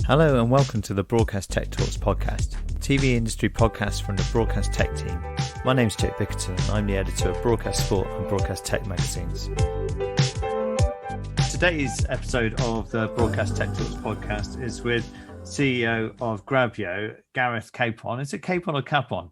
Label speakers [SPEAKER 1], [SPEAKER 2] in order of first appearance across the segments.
[SPEAKER 1] Hello and welcome to the Broadcast Tech Talks podcast, TV industry podcast from the Broadcast Tech team. My name's Jake Bickerton and I'm the editor of Broadcast Sport and Broadcast Tech magazines. Today's episode of the Broadcast Tech Talks podcast is with CEO of Grabyo, Gareth Capon. Is it Capon or Capon?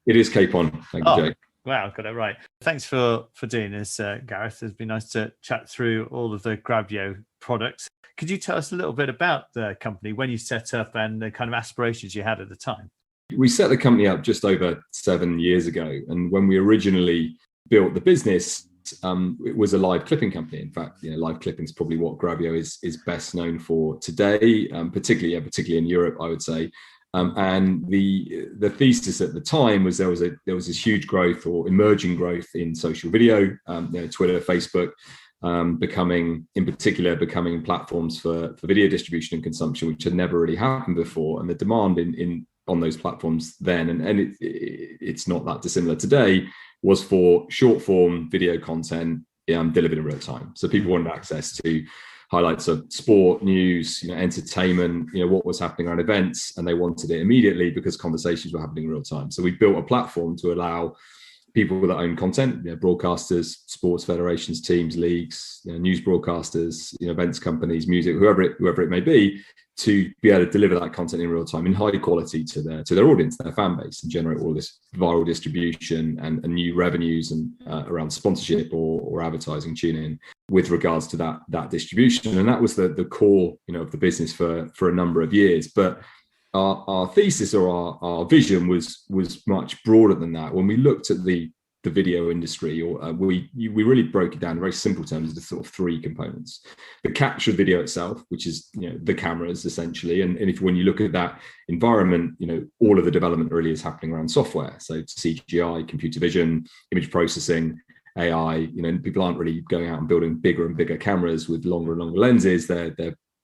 [SPEAKER 2] It is Capon. Thank you, Jake.
[SPEAKER 1] Wow, got it right. Thanks for doing this, Gareth. It's been nice to chat through all of the Grabyo products. Could you tell us a little bit about the company, when you set up and the kind of aspirations you had at the time?
[SPEAKER 2] We set the company up just over 7 years ago. And when we originally built the business, it was a live clipping company. In fact, live clipping is probably what Grabyo is best known for today, particularly in Europe, I would say. And the thesis at the time was there was this huge growth or emerging growth in social video, Twitter, Facebook, becoming platforms for video distribution and consumption, which had never really happened before. And the demand on those platforms then, and it's not that dissimilar today, was for short form video content delivered in real time. So people wanted access to highlights of sport, news, entertainment, what was happening around events, and they wanted it immediately because conversations were happening in real time. So we built a platform to allow people that own content, broadcasters, sports federations, teams, leagues, news broadcasters, events companies, music, whoever it may be, to be able to deliver that content in real time in high quality to their audience, their fan base, and generate all this viral distribution and new revenues and around sponsorship or advertising tune-in with regards to that distribution. And that was the core of the business for a number of years. But our thesis or our vision was much broader than that. When we looked at the video industry, we really broke it down in very simple terms into sort of three components: the capture of video itself, which is the cameras essentially, and when you look at that environment, all of the development really is happening around software, so CGI, computer vision, image processing, AI. People aren't really going out and building bigger and bigger cameras with longer and longer lenses. They're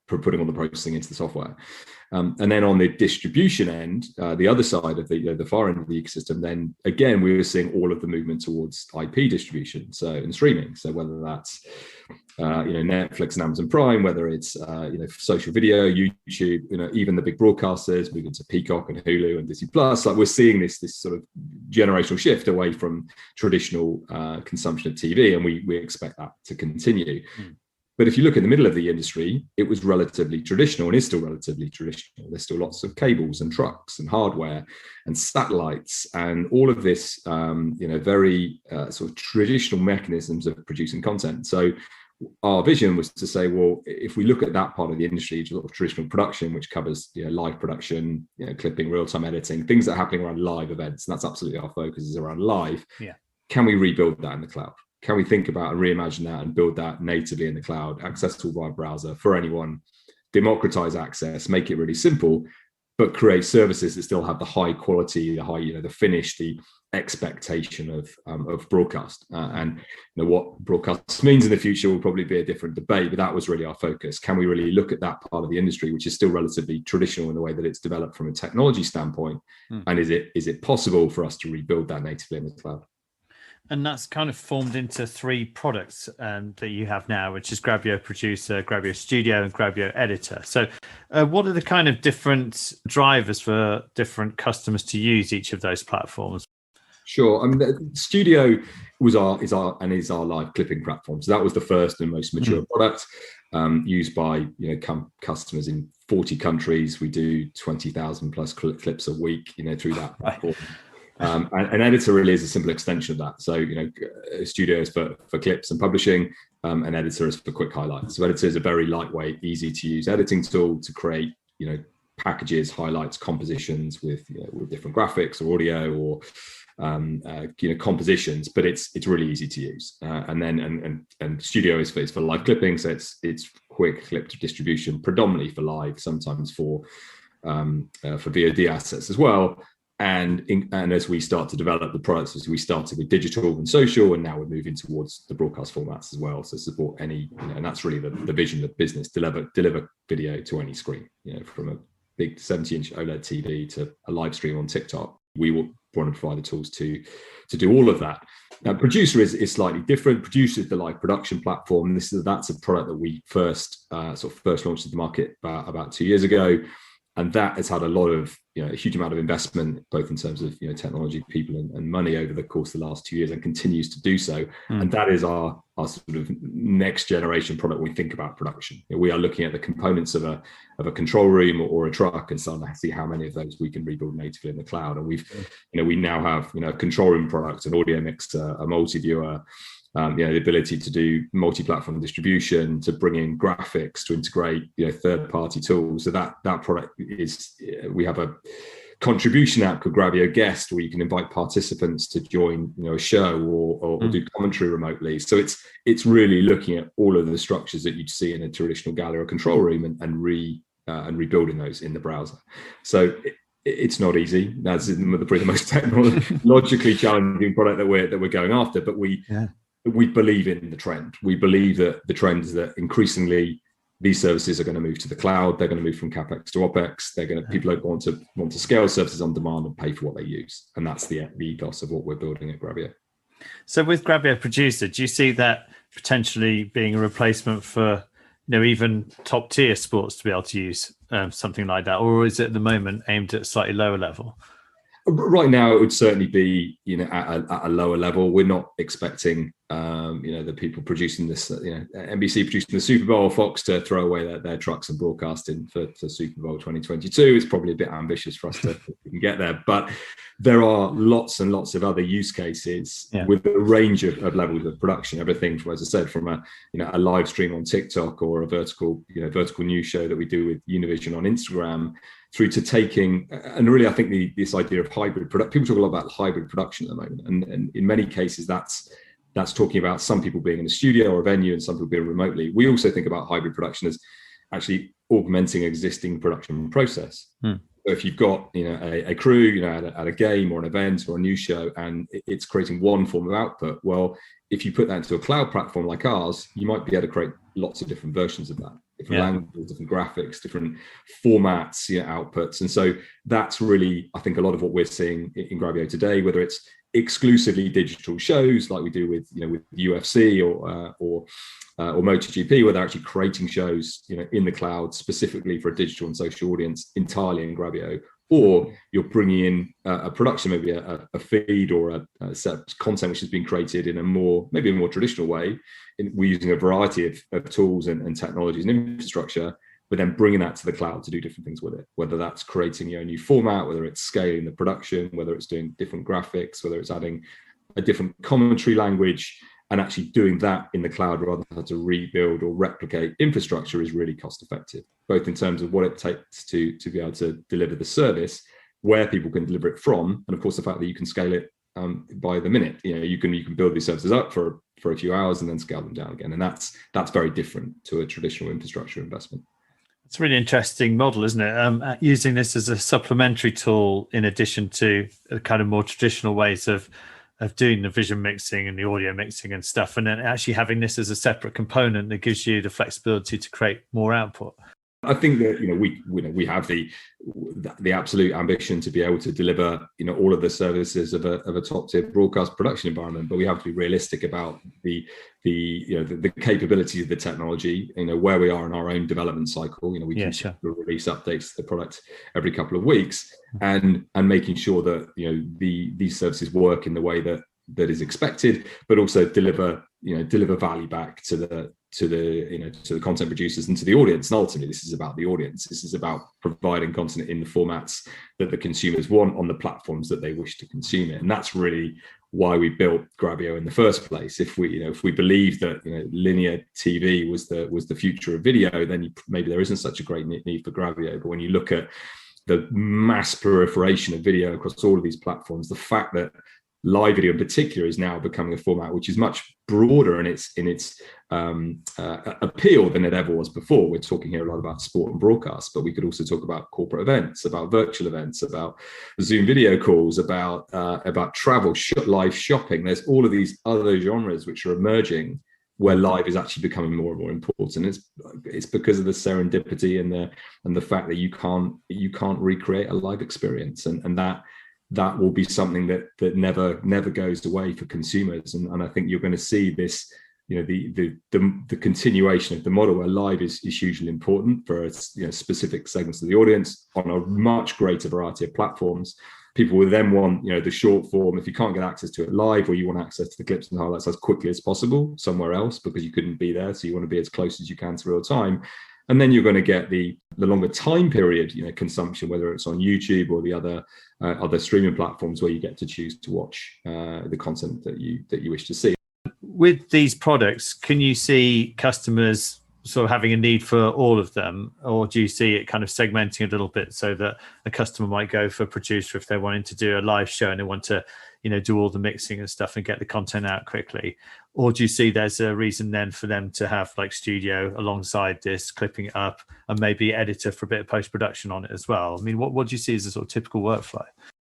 [SPEAKER 2] putting all the processing into the software. And then on the distribution end, the other side of the far end of the ecosystem, then again, we were seeing all of the movement towards IP distribution, and streaming. So whether that's Netflix and Amazon Prime, whether it's social video, YouTube, even the big broadcasters moving to Peacock and Hulu and Disney Plus, like we're seeing this sort of generational shift away from traditional consumption of TV, and we expect that to continue. But if you look in the middle of the industry, it was relatively traditional and is still relatively traditional. There's still lots of cables and trucks and hardware and satellites and all of this, very sort of traditional mechanisms of producing content. So our vision was to say, well, if we look at that part of the industry, sort of traditional production, which covers live production, clipping, real-time editing, things that are happening around live events, and that's absolutely our focus is around live. Yeah. Can we rebuild that in the cloud? Can we think about and reimagine that and build that natively in the cloud, accessible via browser for anyone, democratize access, make it really simple, but create services that still have the high quality, the finish, the expectation of broadcast. And what broadcast means in the future will probably be a different debate, but that was really our focus. Can we really look at that part of the industry, which is still relatively traditional in the way that it's developed from a technology standpoint? And is it possible for us to rebuild that natively in the cloud?
[SPEAKER 1] And that's kind of formed into three products that you have now, which is Grabyo Producer, Grabyo Studio, and Grabyo Editor. So what are the kind of different drivers for different customers to use each of those platforms?
[SPEAKER 2] Sure. I mean, the Studio is our live clipping platform. So that was the first and most mature product used by customers in 40 countries. We do 20,000 plus clips a week through that platform. An editor really is a simple extension of that. So, Studio is for clips and publishing, an editor is for quick highlights. So editor is a very lightweight, easy to use editing tool to create, packages, highlights, compositions with different graphics or audio or, compositions, but it's really easy to use. And Studio is for live clipping. So it's quick clip distribution, predominantly for live, sometimes for VOD assets as well. And as we start to develop the products, as we started with digital and social, and now we're moving towards the broadcast formats as well. So support any, and that's really the vision of the business: deliver video to any screen. From a big 70-inch OLED TV to a live stream on TikTok. We will want to provide the tools to do all of that. Now, Producer is slightly different. Producer is the live production platform. That's a product that we first launched to the market about 2 years ago, and that has had a huge amount of investment, both in terms of technology, people, and money over the course of the last 2 years, and continues to do so. And that is our sort of next generation product when we think about production. We are looking at the components of a control room or a truck and starting to see how many of those we can rebuild natively in the cloud. And we now have a control room product, an audio mixer, a multi-viewer, the ability to do multi-platform distribution, to bring in graphics, to integrate third-party tools. So that product we have a contribution app called Grabyo Guest, where you can invite participants to join a show or do commentary remotely. So it's really looking at all of the structures that you'd see in a traditional gallery or control room and rebuilding those in the browser. So it's not easy. That's probably the most technologically challenging product that we're going after. But we believe in the trend. We believe that the trend is that increasingly these services are going to move to the cloud. They're going to move from capex to opex. People want to scale services on demand and pay for what they use, and that's the ethos of what we're building at Grabyo.
[SPEAKER 1] So with Grabyo Producer, do you see that potentially being a replacement for even top tier sports to be able to use something like that, or is it at the moment aimed at a slightly lower level?
[SPEAKER 2] Right now, it would certainly be, at a lower level. We're not expecting, the people producing this, NBC producing the Super Bowl, Fox to throw away their trucks and broadcasting for Super Bowl 2022. It's probably a bit ambitious for us to get there, but there are lots and lots of other use cases with a range of levels of production. Everything from, as I said, from a live stream on TikTok or a vertical news show that we do with Univision on Instagram, through to taking, and really, I think this idea of hybrid production, people talk a lot about hybrid production at the moment. And in many cases, that's talking about some people being in a studio or a venue and some people being remotely. We also think about hybrid production as actually augmenting existing production process. So if you've got, a crew, at a game or an event or a news show, and it's creating one form of output, well, if you put that into a cloud platform like ours, you might be able to create lots of different versions of that, different languages, different graphics, different formats, outputs. And so that's really, I think, a lot of what we're seeing in Grabyo today, whether it's exclusively digital shows like we do with UFC or MotoGP, where they're actually creating shows, in the cloud specifically for a digital and social audience entirely in Grabyo, or you're bringing in a production, maybe a feed or a set of content which has been created in a more traditional way. We're using a variety of tools and technologies and infrastructure, but then bringing that to the cloud to do different things with it, whether that's creating a new format, whether it's scaling the production, whether it's doing different graphics, whether it's adding a different commentary language, and actually doing that in the cloud rather than to rebuild or replicate infrastructure is really cost effective, both in terms of what it takes to be able to deliver the service, where people can deliver it from, and of course the fact that you can scale it by the minute. You can build these services up for a few hours and then scale them down again, and that's very different to a traditional infrastructure investment.
[SPEAKER 1] It's a really interesting model, isn't it? Using this as a supplementary tool in addition to the kind of more traditional ways of doing the vision mixing and the audio mixing and stuff, and then actually having this as a separate component that gives you the flexibility to create more output.
[SPEAKER 2] I think that we have the absolute ambition to be able to deliver all of the services of a top tier broadcast production environment, but we have to be realistic about the capabilities of the technology. Where we are in our own development cycle. We release updates to the product every couple of weeks, and making sure that these services work in the way that is expected, but also deliver value back to the content producers and to the audience. And ultimately, this is about the audience. This is about providing content in the formats that the consumers want on the platforms that they wish to consume it. And that's really why we built Grabyo in the first place. If we believe that linear TV was the future of video, then maybe there isn't such a great need for Grabyo. But when you look at the mass proliferation of video across all of these platforms, the fact that live video in particular is now becoming a format which is much broader in its appeal than it ever was before. We're talking here a lot about sport and broadcast, but we could also talk about corporate events, about virtual events, about Zoom video calls, about travel, live shopping. There's all of these other genres which are emerging where live is actually becoming more and more important. It's because of the serendipity and the fact that you can't recreate a live experience, and that will be something that never goes away for consumers. And I think you're going to see this, the continuation of the model where live is hugely important for specific segments of the audience on a much greater variety of platforms. People will then want, the short form. If you can't get access to it live, or you want access to the clips and highlights as quickly as possible somewhere else because you couldn't be there, so you want to be as close as you can to real time. And then you're going to get the longer time period, consumption, whether it's on YouTube or the other streaming platforms where you get to choose to watch the content that you wish to see.
[SPEAKER 1] With these products, can you see customers sort of having a need for all of them, or do you see it kind of segmenting a little bit so that a customer might go for a producer if they're wanting to do a live show and they want to, do all the mixing and stuff and get the content out quickly? Or do you see there's a reason then for them to have like studio alongside this, clipping it up, and maybe editor for a bit of post-production on it as well? I mean, what do you see as a sort of typical workflow?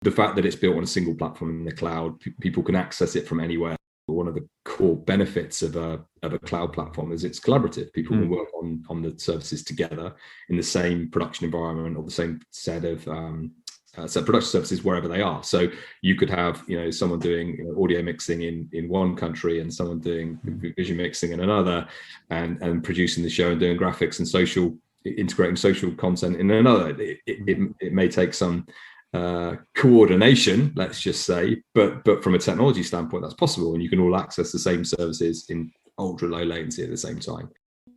[SPEAKER 2] The fact that it's built on a single platform in the cloud, people can access it from anywhere. One of the core benefits of a cloud platform is it's collaborative. People can work on the services together in the same production environment or the same set of production services wherever they are. So you could have someone doing audio mixing in one country and someone doing vision mixing in another, and producing the show and doing graphics and integrating social content in another. It may take some coordination, let's just say, but from a technology standpoint, that's possible, and you can all access the same services in ultra low latency at the same time.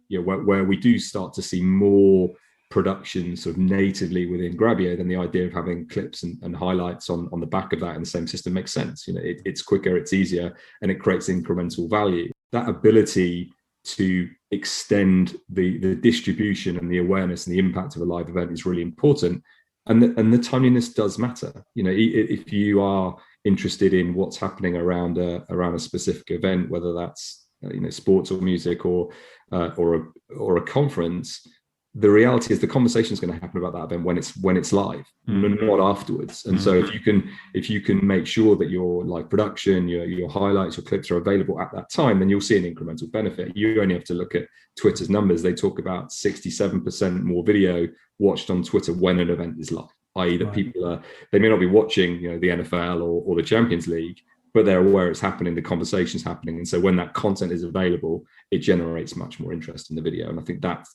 [SPEAKER 2] Where we do start to see more production sort of natively within Grabyo, then the idea of having clips and highlights on the back of that in the same system makes sense. It's quicker, it's easier, and it creates incremental value. That ability to extend the distribution and the awareness and the impact of a live event is really important. And the timeliness does matter. If you are interested in what's happening around a specific event, whether that's sports or music or a conference, the reality is the conversation is going to happen about that event when it's live, not afterwards. And so if you can make sure that your live production, your highlights, your clips are available at that time, then you'll see an incremental benefit. You only have to look at Twitter's numbers. They talk about 67% more video watched on Twitter when an event is live, i.e. that people they may not be watching the NFL or the Champions League, but they're aware it's happening, the conversation's happening. And so when that content is available, it generates much more interest in the video. And I think that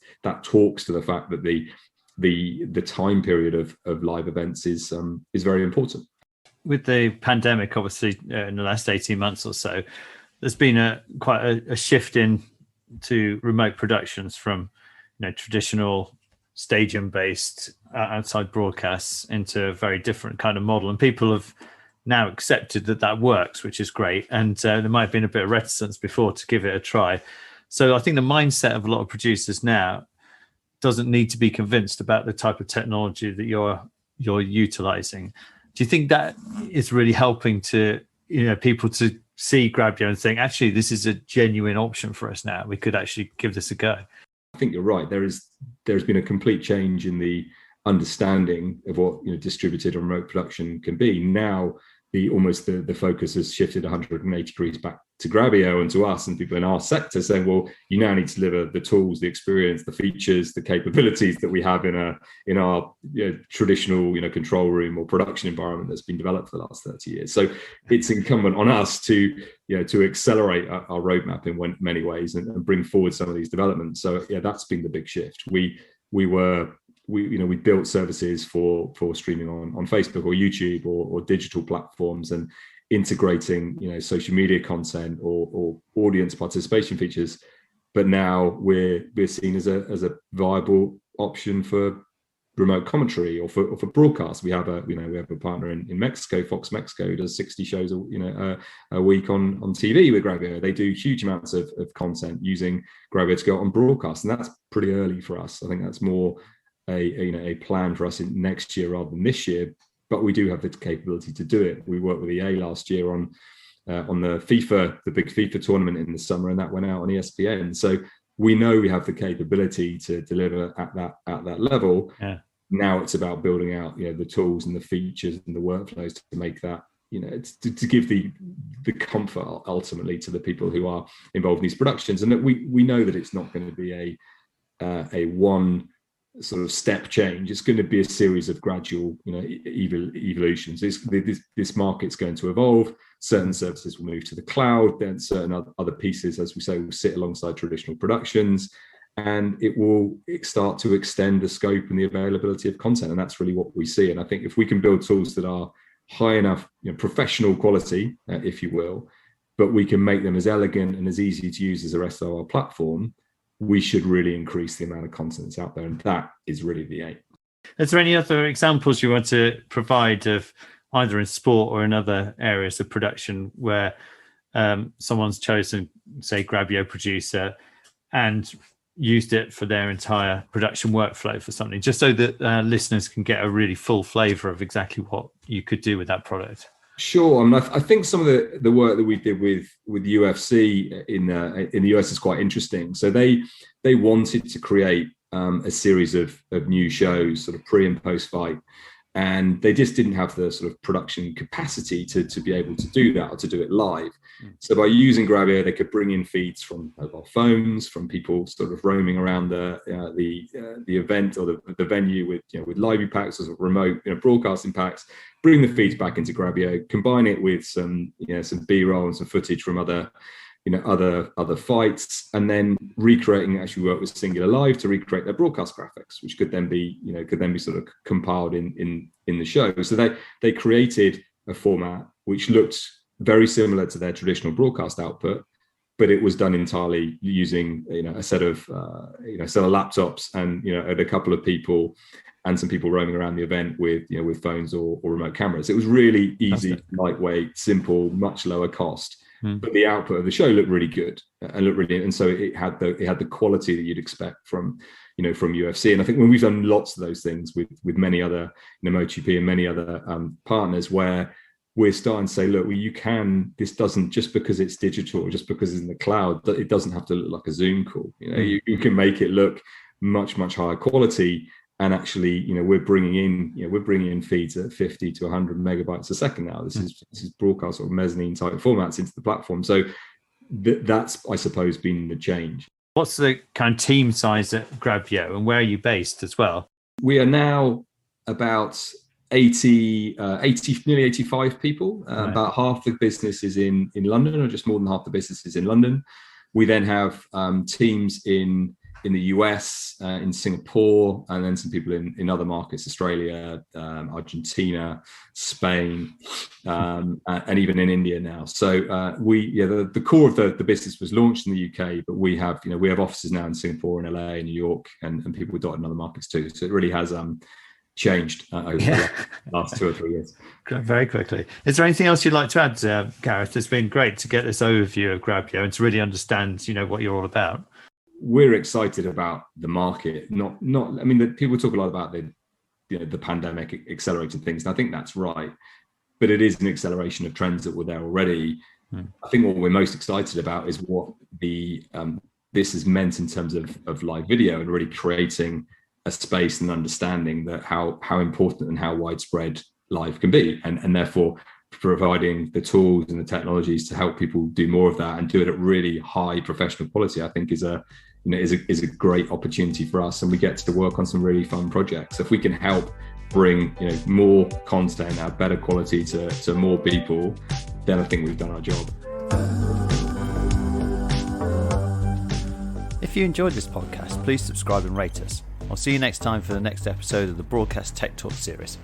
[SPEAKER 2] talks to the fact that the time period of live events is very important. With
[SPEAKER 1] the pandemic, obviously, in the last 18 months or so, there's been quite a shift to remote productions from traditional stadium-based outside broadcasts into a very different kind of model. And people have now accepted that works, which is great. And there might have been a bit of reticence before to give it a try. So I think the mindset of a lot of producers now doesn't need to be convinced about the type of technology that you're utilizing. Do you think that is really helping to people to see Grabyo and think, actually, this is a genuine option for us now? We could actually give this a go.
[SPEAKER 2] I think you're right. There's been a complete change in the understanding of what distributed and remote production can be. Now the focus has shifted 180 degrees back to Grabyo and to us and people in our sector, saying, well, you now need to deliver the tools, the experience, the features, the capabilities that we have in our traditional control room or production environment that's been developed for the last 30 years. So it's incumbent on us to accelerate our roadmap in many ways and bring forward some of these developments. So that's been the big shift. We built services for streaming on Facebook or YouTube or digital platforms, and integrating social media content or audience participation features. But now we're seen as a viable option for remote commentary or for broadcast. We have a partner in Mexico, Fox Mexico, who does 60 shows a week on TV with Grabyo. They do huge amounts of content using Grabyo to go on broadcast, and that's pretty early for us. I think that's more a plan for us in next year rather than this year, but we do have the capability to do it. We worked with EA last year on the big FIFA tournament in the summer, and that went out on ESPN. So we know we have the capability to deliver at that level.
[SPEAKER 1] Yeah.
[SPEAKER 2] Now it's about building out the tools and the features and the workflows to make that to give the comfort ultimately to the people who are involved in these productions, and that we know that it's not going to be a one sort of step change. It's going to be a series of gradual, evolutions. This market's going to evolve. Certain services will move to the cloud, then certain other pieces, as we say, will sit alongside traditional productions, and it will start to extend the scope and the availability of content. And that's really what we see. And I think if we can build tools that are high enough, professional quality, if you will, but we can make them as elegant and as easy to use as the rest of our platform, we should really increase the amount of content that's out there. And that is really the aim.
[SPEAKER 1] Is there any other examples you want to provide of either in sport or in other areas of production where someone's chosen, say, Grabyo Producer and used it for their entire production workflow for something, just so that listeners can get a really full flavour of exactly what you could do with that product?
[SPEAKER 2] Sure. I think some of the work that we did with UFC in the US is quite interesting. So they wanted to create a series of new shows, sort of pre and post fight, and they just didn't have the sort of production capacity to be able to do that or to do it live. So by using Grabyo, they could bring in feeds from mobile phones, from people sort of roaming around the event or the venue with live packs or sort of remote broadcasting packs. Bring the feeds back into Grabyo, combine it with some B-roll and some footage from other fights, and then recreating. Actually work with Singular Live to recreate their broadcast graphics, which could then be sort of compiled in the show. So they created a format which looked very similar to their traditional broadcast output, but it was done entirely using a set of laptops and a couple of people and some people roaming around the event with phones or remote cameras. It was really easy, lightweight, simple, much lower cost. But the output of the show looked really good and so it had the quality that you'd expect from UFC. And I think when we've done lots of those things with many other MotoGP and many other partners, where we're starting to say, look, this doesn't, just because it's digital or just because it's in the cloud, it doesn't have to look like a Zoom call. You can make it look much, much higher quality. And actually, we're bringing in feeds at 50 to 100 megabytes a second now. This is broadcast or mezzanine type formats into the platform. So that's, I suppose, been the change.
[SPEAKER 1] What's the kind of team size at Grabyo, and where are you based as well? We
[SPEAKER 2] are now about 80, nearly 85 people. Right. About half the business is in London, or just more than half the business is in London. We then have teams in the US, in Singapore, and then some people in other markets, Australia, Argentina, Spain, and even in India now. So the core of the business was launched in the UK, but we have offices now in Singapore and LA and New York, and people dotted in other markets too. So it really has changed over the last 2 or 3 years.
[SPEAKER 1] Very quickly. Is there anything else you'd like to add, Gareth? It's been great to get this overview of Grabyo and to really understand, what you're all about.
[SPEAKER 2] We're excited about the market. People talk a lot about the pandemic accelerating things, and I think that's right. But it is an acceleration of trends that were there already. I think what we're most excited about is what this has meant in terms of live video, and really creating a space and understanding that how important and how widespread live can be, and therefore providing the tools and the technologies to help people do more of that and do it at really high professional quality, I think is a great opportunity for us. And we get to work on some really fun projects. If we can help bring more content at better quality to more people, then I think we've done our job.
[SPEAKER 3] If you enjoyed this podcast, please subscribe and rate us. I'll see you next time for the next episode of the Broadcast Tech Talk series.